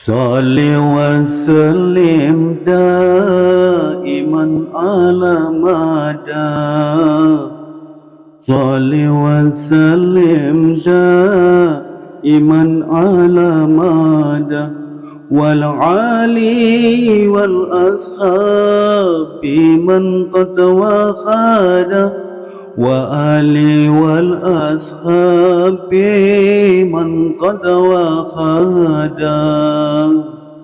صل وسلم دائما على مدى صل وسلم دائما على مدى والعالي والأصحاب من قد وخاد وآلي والأصحاب من قد وخادا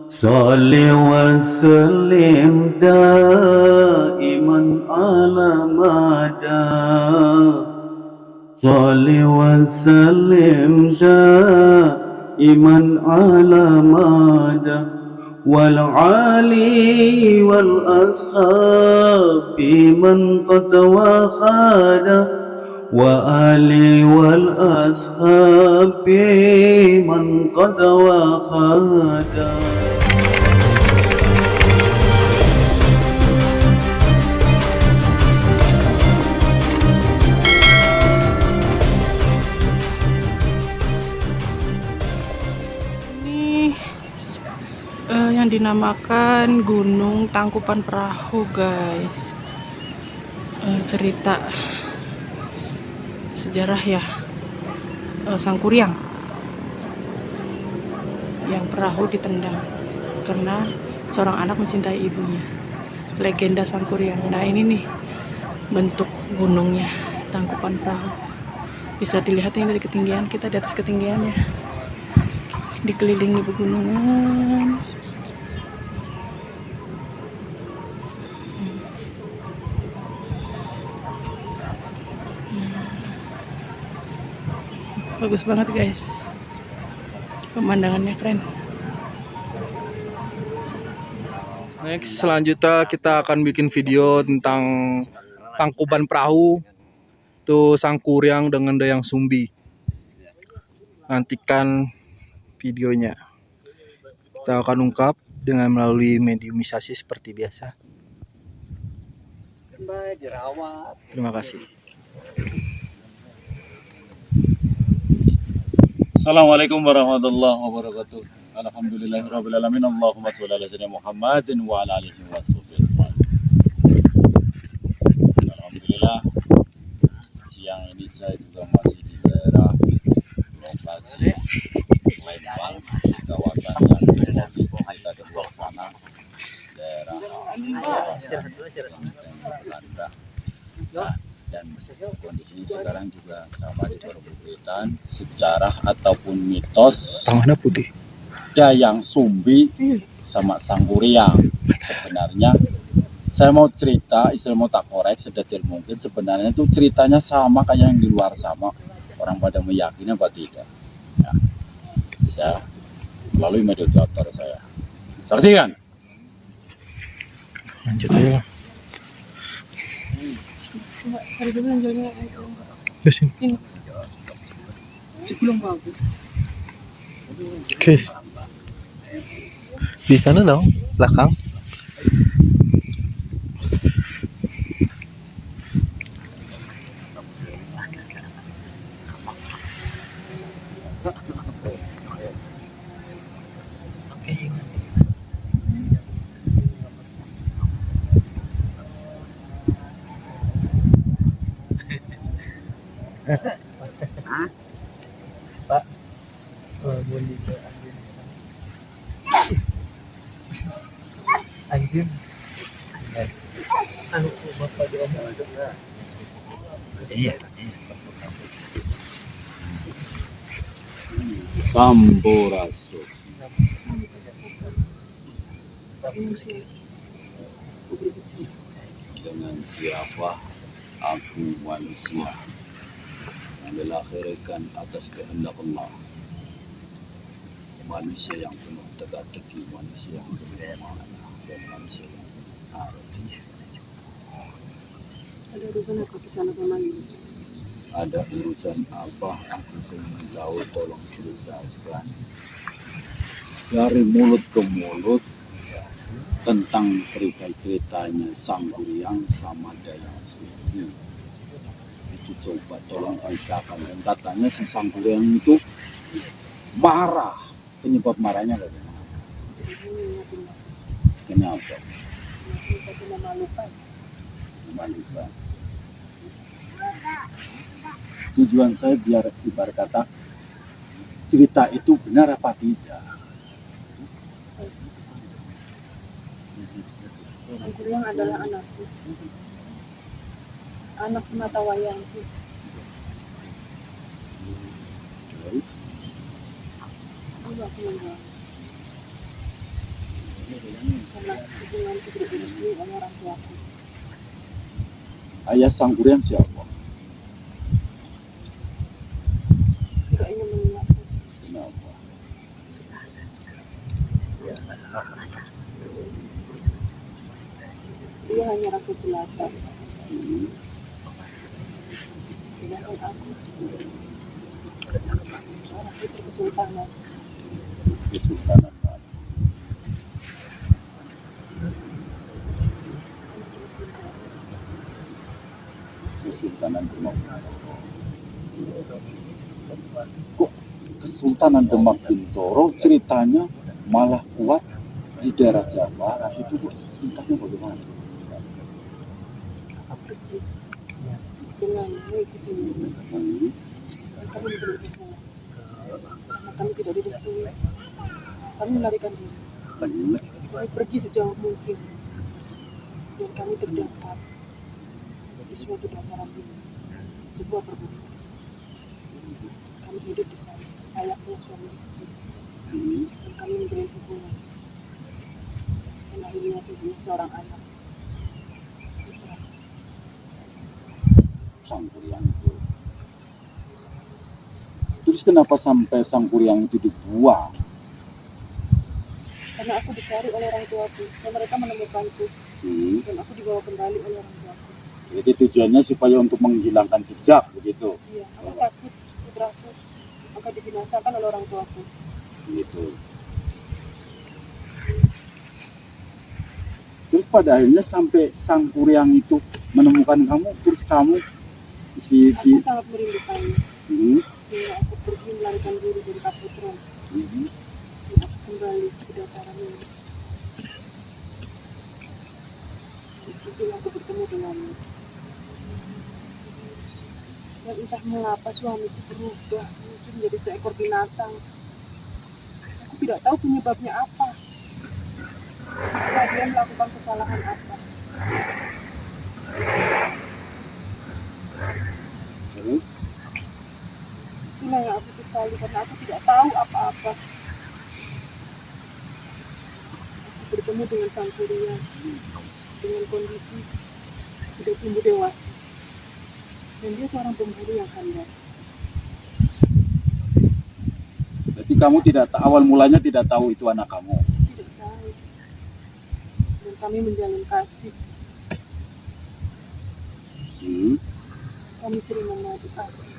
صل وسلم دائما على مدى صل وسلم دائما على مدى والعالي والأصحاب من قد وخاد وآلي والأصحاب من قد وخاد. Yang dinamakan Gunung Tangkupan Perahu, guys. Cerita sejarah ya, Sangkuriang yang perahu ditendang karena seorang anak mencintai ibunya. Legenda Sangkuriang. Nah, ini nih bentuk gunungnya, Tangkupan Perahu. Bisa dilihat ini dari ketinggian, kita di atas ketinggiannya, dikelilingi pegunungan. Bagus banget, guys, pemandangannya keren. Next, selanjutnya kita akan bikin video tentang Tangkuban Perahu, itu Sangkuriang dengan Dayang Sumbi. Nantikan videonya. Kita akan ungkap dengan melalui mediumisasi seperti biasa. Terima kasih. Assalamualaikum warahmatullahi wabarakatuh. Alhamdulillahirabbil alamin. Allahumma shalli ala sayyidina Muhammadin wa ala alihi washabihi. Alhamdulillah, siang ini saya juga masih di daerah lokasi Lembang, kawasan yang kita kedua sana, daerah Belanda. Dan kondisinya sekarang juga sama di perbukitan. Sejarah ataupun mitos Tangannya putih. Dayang Sumbi sama Sangkuriang. Sebenarnya saya mau cerita, istilah mau tak korek sedetil mungkin. Sebenarnya itu ceritanya sama kayak yang di luar sama. Orang pada meyakini apa tidak? Ya. Saya melalui mediator saya. Saksikan. Lanjut aja. Oke. Di sana dong, belakang. Pak, anjing. Anu bapak diomong. Iya. Sampurasun. Dengan siapa aku manusia yang dilahirkan atas kehendak Allah, manusia yang penuh teka-teki, manusia yang beriman dan manusia yang arti. Ada urusan apa kesana kemari? Ada urusan apa aku ingin tahu, tolong ceritakan dari mulut ke mulut tentang cerita-ceritanya Sangkuriang sama Dayang Sumbi. Itu coba tolong ceritakan. Dan katanya si Sangkuriang itu marah. Penyebab marahnya bagaimana? Kenapa? Masih memalukan. Memalukan. Tujuan saya biar ibarat kata cerita itu benar apa tidak. Sangkuriang adalah anakku, anak semata wayangku. Dulu aku menjual karena hubunganku tidak direstui oleh orang tuaku. Ayah Sangkuriang siapa? Tidak ingin mengingatkan. Kenapa? Dia hanya rakyat jelata, Hmm. sedangkan aku seorang putri kesultanan. Kesultanan mana? Kesultanan Demak. Kok Kesultanan Demak Bintoro ceritanya malah kuat di daerah Jawa itu kok tingkatnya bagaimana? Dengan mengikuti Hmm. kami menjadi masalah karena kami tidak direstui. Kami melarikan diri. Kami pergi sejauh mungkin dan kami terdampar di suatu dataran tinggi, sebuah perbukitan. Kami hidup di sana, layaknya suami istri, Hmm. dan kami menjalin hubungan. Dan akhirnya punya seorang anak, putra. Sangkuriang itu. Terus kenapa sampai Sangkuriang itu dibuang? Karena aku dicari oleh orang tuaku, dan mereka menemukanku, Hmm. dan aku dibawa kembali oleh orang tuaku. Jadi tujuannya supaya untuk menghilangkan jejak begitu. Iya, aku takut putraku akan dibinasakan oleh orang tuaku. Gitu. Terus pada akhirnya sampai Sangkuriang itu menemukan kamu, terus kamu Aku sangat merindukannya, Hmm. sehingga aku pergi melarikan diri dari Kaputron, Hmm. dan aku kembali ke dataran ini. Di situ aku bertemu denganmu. Dan entah mengapa suamiku berubah, mungkin menjadi seekor binatang. Aku tidak tahu penyebabnya apa. Apakah dia melakukan kesalahan apa? Terus Itulah yang aku sesali karena aku tidak tahu apa-apa. Aku bertemu dengan Sangkuriang dengan kondisi sudah tumbuh dewasa. Dan dia seorang pemburu yang handal. berarti kamu tidak awal mulanya tidak tahu itu anak kamu. Tidak tahu. Dan kami menjalin kasih. Hmm. Kami sering mengadu kasih.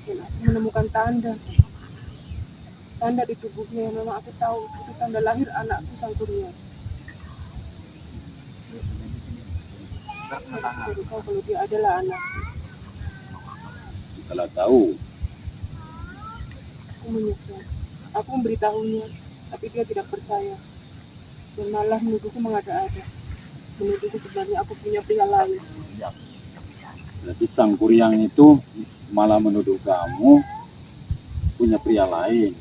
Dan aku menemukan tanda di tubuhnya yang memang aku tahu itu tanda lahir anakku Sangkuriang. Aku baru tahu kalau dia adalah anak. Setelah tahu, Aku menyesal. Aku memberitahunya, tapi dia tidak percaya. Dan malah menuduhku mengada-ada. Menuduhku sebenarnya aku punya pria lain. berarti Sangkuriang itu malah menuduh kamu punya pria lain.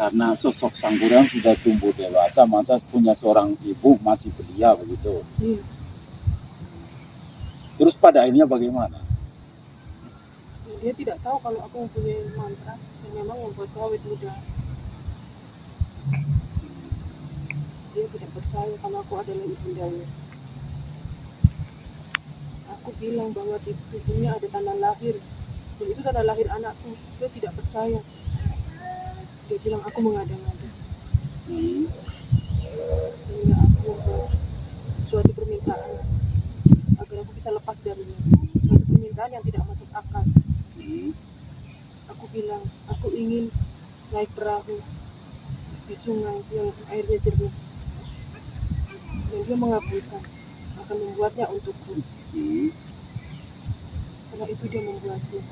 Karena sosok Sangkuriang sudah tumbuh dewasa, masa punya seorang ibu masih belia begitu. Iya. Terus pada akhirnya bagaimana? Dia tidak tahu kalau aku mempunyai mantra yang memang membuatku awet muda. Dia tidak percaya kalau aku adalah ibundanya. Aku bilang bahwa di tubuhnya ada tanda lahir, dan itu tanda lahir anakku. Dia tidak percaya. Dia bilang aku mengada-ngada. Hmm. Sehingga aku membuat suatu permintaan agar aku bisa lepas darinya. Suatu permintaan yang tidak masuk akal. Hmm. Aku bilang, aku ingin naik perahu di sungai yang airnya jernih. Dan dia mengabulkan, akan membuatnya untukku. Hmm. Setelah itu dia membuatnya.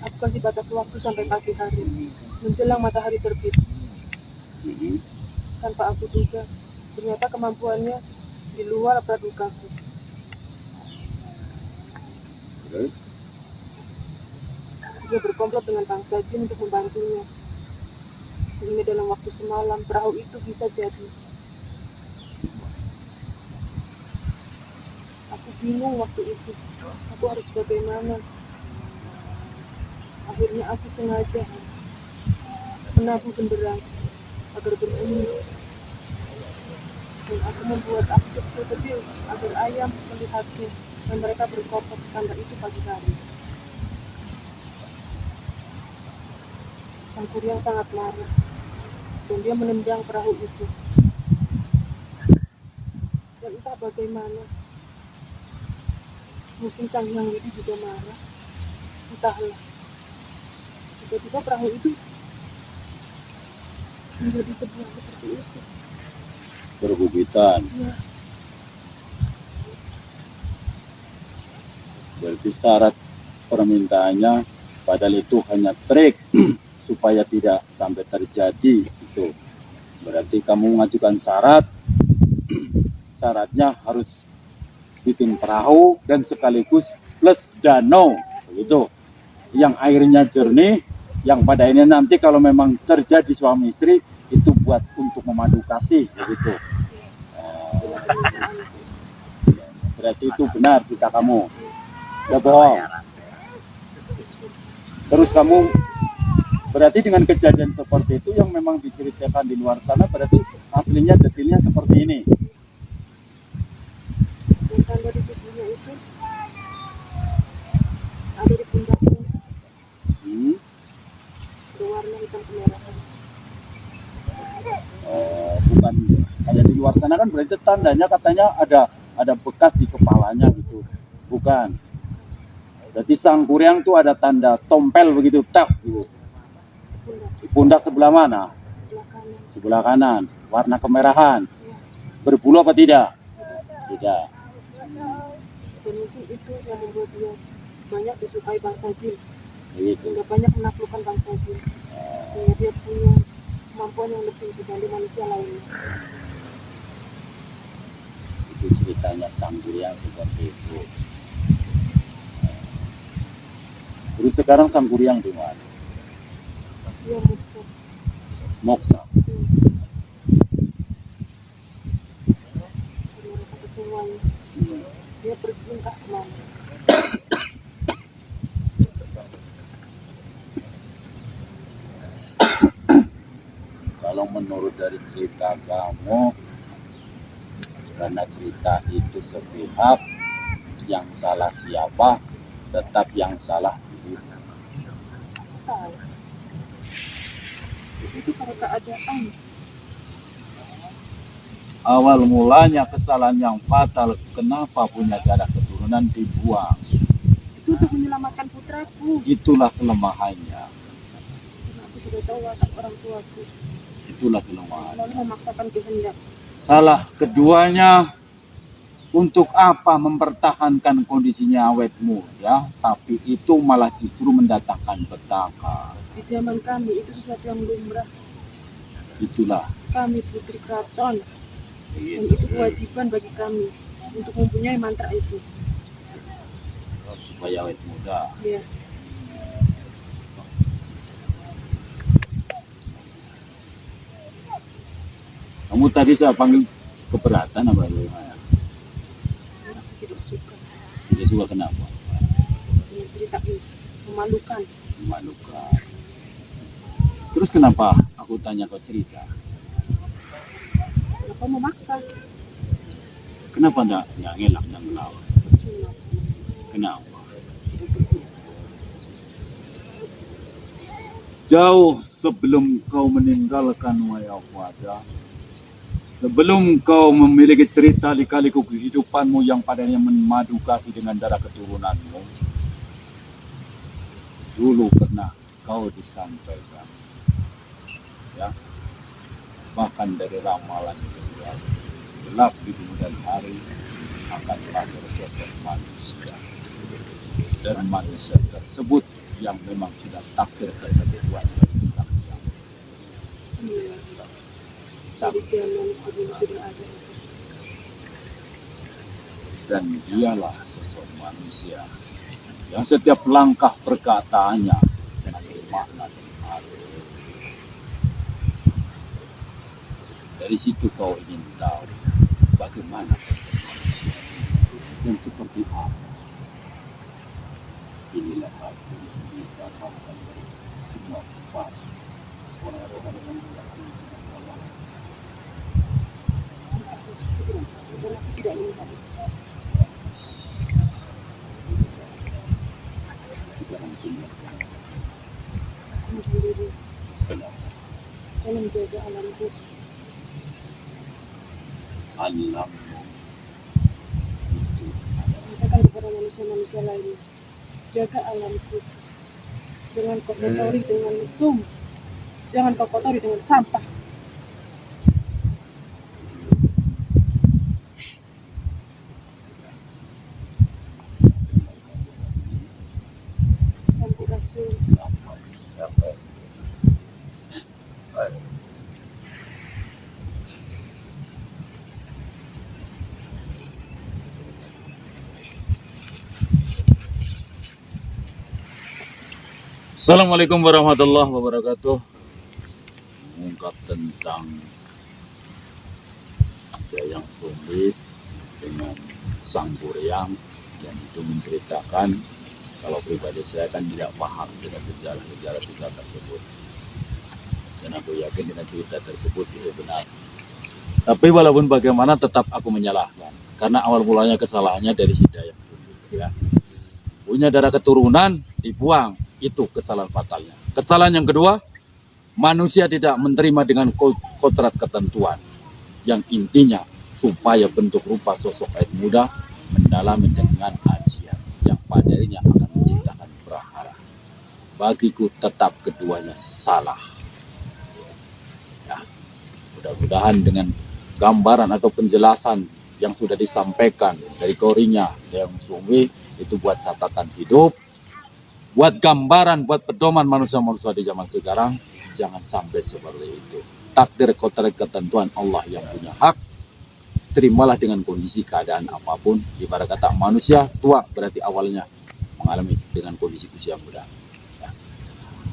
Aku kasih batas waktu sampai pagi hari, menjelang matahari terbit. Mhm. Tanpa aku duga, ternyata kemampuannya di luar pradugaku. Terus Dia berkomplot dengan bangsa jin untuk membantunya. Sehingga dalam waktu semalam perahu itu bisa jadi. Aku bingung waktu itu. Aku harus bagaimana? Akhirnya aku sengaja menabuh genderang agar berbunyi. Dan aku membuat api kecil-kecil agar ayam melihatnya dan mereka berkokok tanda itu pagi hari. Sang kuryang sangat marah dan dia menendang perahu itu. Dan entah bagaimana, mungkin sang Hyang Widi juga marah. Entahlah. Tiba-tiba perahu itu menjadi sebuah seperti itu. bergugitan. Ya, Berarti syarat permintaannya padahal itu hanya trik supaya tidak sampai terjadi itu. Berarti kamu mengajukan syarat, syaratnya harus bikin perahu dan sekaligus plus danau begitu. Yang airnya jernih, yang pada ini nanti kalau memang terjadi suami istri itu buat untuk memadu kasih begitu. Berarti itu benar cerita kamu. Ya bohong. Terus kamu berarti dengan kejadian seperti itu yang memang diceritakan di luar sana berarti aslinya detailnya seperti ini. dan tanda di tubuhnya itu ada di pundaknya berwarna hitam kemerahan. Bukan kayak di luar sana kan berarti tandanya katanya ada bekas di kepalanya gitu. Bukan. Berarti sang kuryang tuh ada tanda tompel begitu tak gitu. Di pundak sebelah mana? Sebelah kanan. Sebelah kanan, warna kemerahan. Berbulu apa tidak? Tidak. Dan mungkin itu yang membuat dia banyak disukai bangsa jin, Begitu. hingga banyak menaklukkan bangsa jin, hingga dia punya kemampuan yang lebih dibanding manusia lainnya. Itu ceritanya sang kuryang seperti itu. Terus sekarang sang kuryang di mana? Dia muksa. Moksa. Karena rasa kecewanya, dia pergi entah kemana. Kalau menurut dari cerita kamu, karena cerita itu sepihak, yang salah siapa, tetap yang salah ibu. Tahu. Itu karena keadaan. Awal mulanya kesalahan yang fatal, kenapa punya darah keturunan dibuang? Itu untuk menyelamatkan putraku. Itulah kelemahannya. Karena aku sudah tahu watak orang tuaku. Itulah kelemahan. Selalu memaksakan kehendak. Salah keduanya, untuk apa mempertahankan kondisinya awet muda, tapi itu malah justru mendatangkan petaka. Di zaman kami itu sesuatu yang lumrah. Itulah. Kami putri keraton. Dan itu kewajiban bagi kami untuk mempunyai mantra itu. Supaya awet muda. Ya. Kamu tadi saya panggil keberatan apa bagaimana? Aku tidak suka Tidak suka kenapa? dengan cerita ini. Memalukan. Memalukan. Terus kenapa aku tanya kau cerita? Kenapa memaksa? Kenapa enggak ngelak dan melawan? Cuma Kenapa? Jauh sebelum kau meninggalkan Mayawada, sebelum kau memiliki cerita lika-liku kehidupanmu yang padanya memadu kasih dengan darah keturunanmu, dulu pernah kau disampaikan, ya, bahkan dari ramalan itu gelap di kemudian hari akan lahir sosok manusia, dan manusia tersebut yang memang sudah takdir ketentuan dari Sang Hyang. sang dan dialah sosok manusia yang setiap langkah perkataannya mengandung makna dan arti. Dari situ kau ingin tahu bagaimana sosok manusia dan seperti apa. Inilah aku yang kita akan semua kepada orang-orang yang dilakukan Allah. Sekarang tinggal Tolong jaga alamku. alam itu Sampaikan kepada manusia-manusia lainnya. Jaga alamku. Jangan kau kotori dengan mesum. Jangan kau kotori dengan sampah. Sampurasun. Assalamualaikum warahmatullahi wabarakatuh. Mengungkap tentang Dayang Sumbi dengan Sang Kuryang yang itu menceritakan, kalau pribadi saya kan tidak paham dengan sejarah cerita tersebut, dan aku yakin dengan cerita tersebut itu benar. Tapi walaupun bagaimana tetap aku menyalahkan, karena awal mulanya kesalahannya dari si Dayang Sumbi, ya. Punya darah keturunan dibuang, itu kesalahan fatalnya. Kesalahan yang kedua, manusia tidak menerima dengan kodrat ketentuan, yang intinya supaya bentuk rupa sosok ayat muda mendalami dengan ajian yang padanya akan menciptakan prahara. Bagiku tetap keduanya salah. Ya, mudah-mudahan dengan gambaran atau penjelasan yang sudah disampaikan dari korinya Dayang Sumbi itu buat catatan hidup, buat gambaran, buat pedoman manusia-manusia di zaman sekarang. Jangan sampai seperti itu. Takdir kodrat ketentuan Allah yang punya hak. Terimalah dengan kondisi keadaan apapun. Ibarat kata manusia tua berarti awalnya mengalami dengan kondisi usia muda. Ya.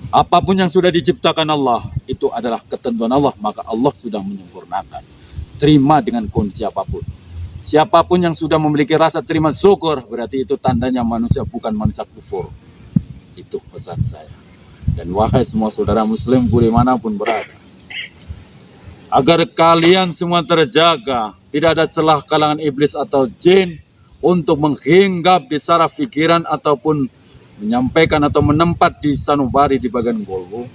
Apapun yang sudah diciptakan Allah itu adalah ketentuan Allah, maka Allah sudah menyempurnakan. Terima dengan kondisi apapun. Siapapun yang sudah memiliki rasa terima syukur, berarti itu tandanya manusia bukan manusia kufur. Itu pesan saya. Dan wahai semua saudara muslim dimanapun berada, agar kalian semua terjaga, tidak ada celah kalangan iblis atau jin untuk menghinggap di saraf pikiran ataupun menyampaikan atau menempat di sanubari di bagian golbu.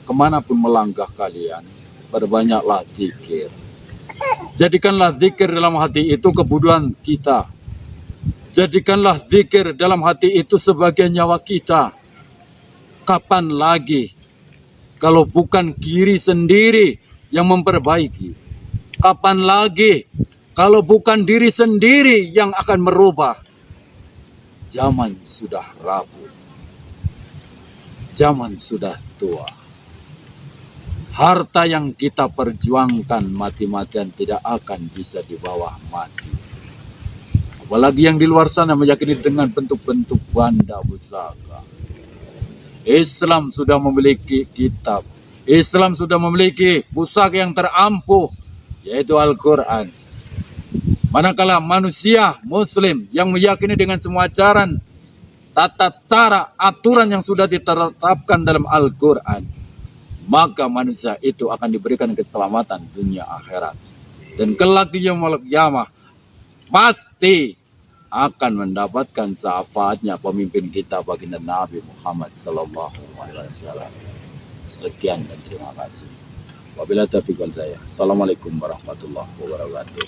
Kemanapun melangkah kalian, berbanyaklah zikir. Jadikanlah zikir dalam hati itu kebutuhan kita. Jadikanlah zikir dalam hati itu sebagai nyawa kita. Kapan lagi kalau bukan diri sendiri yang memperbaiki? Kapan lagi kalau bukan diri sendiri yang akan merubah? Zaman sudah rapuh. Zaman sudah tua. Harta yang kita perjuangkan mati-matian tidak akan bisa dibawa mati. Apalagi yang di luar sana meyakini dengan bentuk-bentuk banda pusaka. Islam sudah memiliki kitab. Islam sudah memiliki pusaka yang terampuh, yaitu Al-Quran. Manakala manusia muslim yang meyakini dengan semua ajaran, tata cara, aturan yang sudah ditetapkan dalam Al-Quran, maka manusia itu akan diberikan keselamatan dunia akhirat. Dan kelak di yaumul qiyamah pasti akan mendapatkan syafaatnya pemimpin kita baginda Nabi Muhammad SAW. Sekian dan terima kasih. Wabillahi taufiq wal hidayah. Assalamualaikum warahmatullahi wabarakatuh.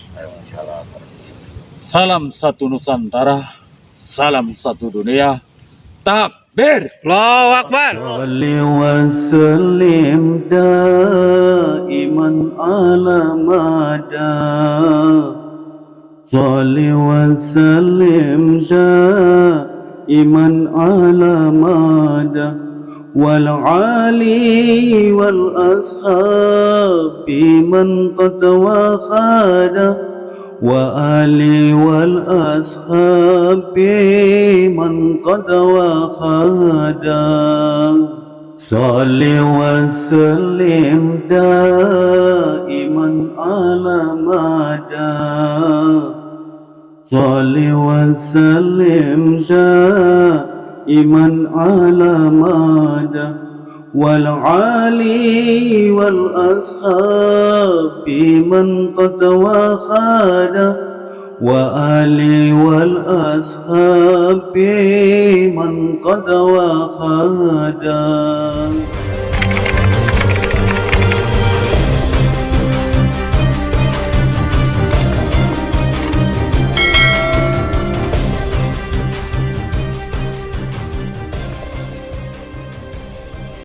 Salam satu Nusantara, salam satu dunia. Takbir. Allahu Akbar. Salli wa sallim daiman ala mada. Salli wa sallim daiman ala mada. والعالي والأصحاب من قد وخاد وآلي والأصحاب من قد وخاد صل وسلم دائما على مدى صل وسلم دائما على مدى والعالي والأصحاب من قد وخاد وآلي والأصحاب من قد وخاد